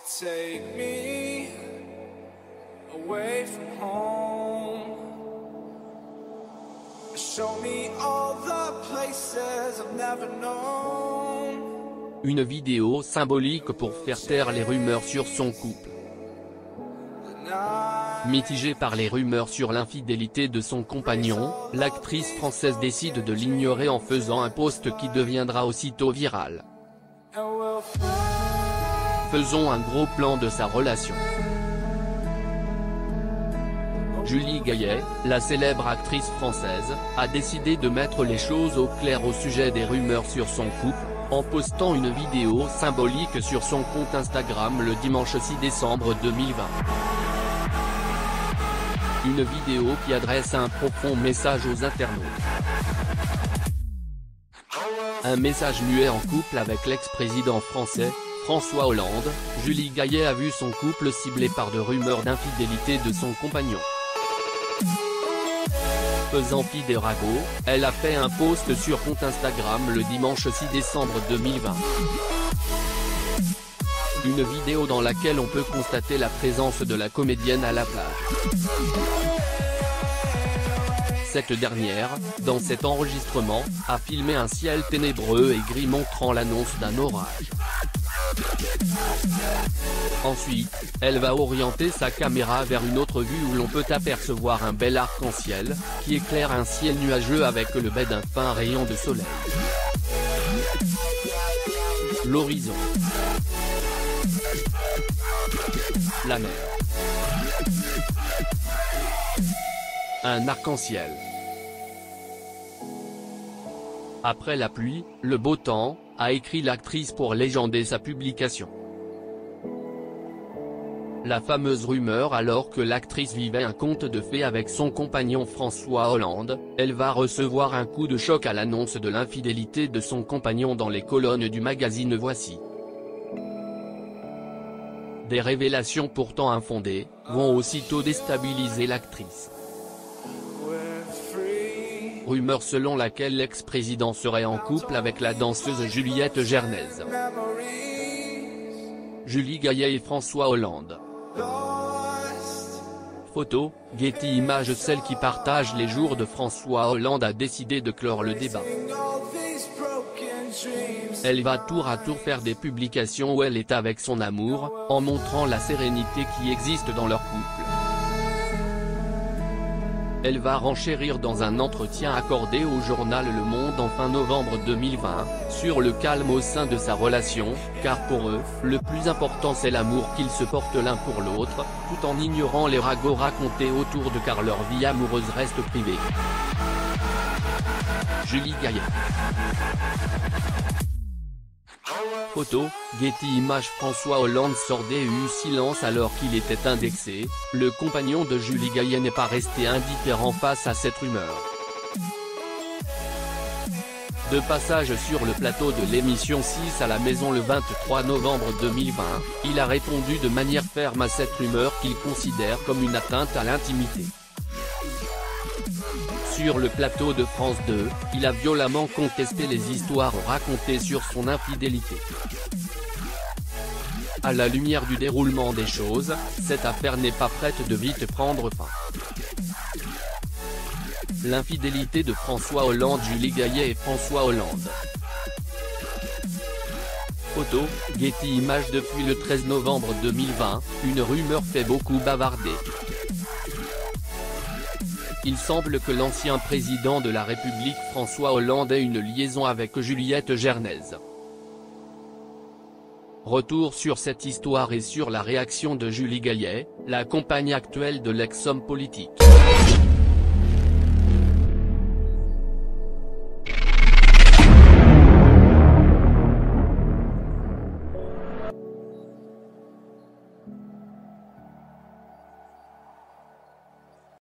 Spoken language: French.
Take me away from home. Show me all the places I've never known. Une vidéo symbolique pour faire taire les rumeurs sur son couple. Mitigée par les rumeurs sur l'infidélité de son compagnon, l'actrice française décide de l'ignorer en faisant un post qui deviendra aussitôt viral. Faisons un gros plan de sa relation. Julie Gaillet, la célèbre actrice française, a décidé de mettre les choses au clair au sujet des rumeurs sur son couple, en postant une vidéo symbolique sur son compte Instagram le dimanche 6 décembre 2020. Une vidéo qui adresse un profond message aux internautes. Un message muet en couple avec l'ex-président français, François Hollande. Julie Gaillet a vu son couple ciblé par de rumeurs d'infidélité de son compagnon. Faisant fi des ragots, elle a fait un post sur compte Instagram le dimanche 6 décembre 2020. Une vidéo dans laquelle on peut constater la présence de la comédienne à la plage. Cette dernière, dans cet enregistrement, a filmé un ciel ténébreux et gris montrant l'annonce d'un orage. Ensuite, elle va orienter sa caméra vers une autre vue où l'on peut apercevoir un bel arc-en-ciel, qui éclaire un ciel nuageux avec le baie d'un fin rayon de soleil. L'horizon. La mer. Un arc-en-ciel. Après la pluie, le beau temps, a écrit l'actrice pour légender sa publication. La fameuse rumeur alors que l'actrice vivait un conte de fées avec son compagnon François Hollande, elle va recevoir un coup de choc à l'annonce de l'infidélité de son compagnon dans les colonnes du magazine Voici. Des révélations pourtant infondées, vont aussitôt déstabiliser l'actrice. Rumeur selon laquelle l'ex-président serait en couple avec la danseuse Juliette Gernaise. Julie Gaillet et François Hollande. Photo, Getty Images. Celle qui partage les jours de François Hollande a décidé de clore le débat. Elle va tour à tour faire des publications où elle est avec son amour, en montrant la sérénité qui existe dans leur couple. Elle va renchérir dans un entretien accordé au journal Le Monde en fin novembre 2020, sur le calme au sein de sa relation, car pour eux, le plus important c'est l'amour qu'ils se portent l'un pour l'autre, tout en ignorant les ragots racontés autour de car leur vie amoureuse reste privée. Julie Gaillet. Photo, Getty Images. François Hollande sordait et eut silence alors qu'il était indexé. Le compagnon de Julie Gaillet n'est pas resté indifférent face à cette rumeur. De passage sur le plateau de l'émission 6 à la maison le 23 novembre 2020, il a répondu de manière ferme à cette rumeur qu'il considère comme une atteinte à l'intimité. Sur le plateau de France 2, il a violemment contesté les histoires racontées sur son infidélité. À la lumière du déroulement des choses, cette affaire n'est pas prête de vite prendre fin. L'infidélité de François Hollande. Julie Gaillet et François Hollande. Photo, Getty Images. Depuis le 13 novembre 2020, une rumeur fait beaucoup bavarder. Il semble que l'ancien président de la République François Hollande ait une liaison avec Juliette Gernaise. Retour sur cette histoire et sur la réaction de Julie Gaillet, la compagne actuelle de l'ex-homme politique.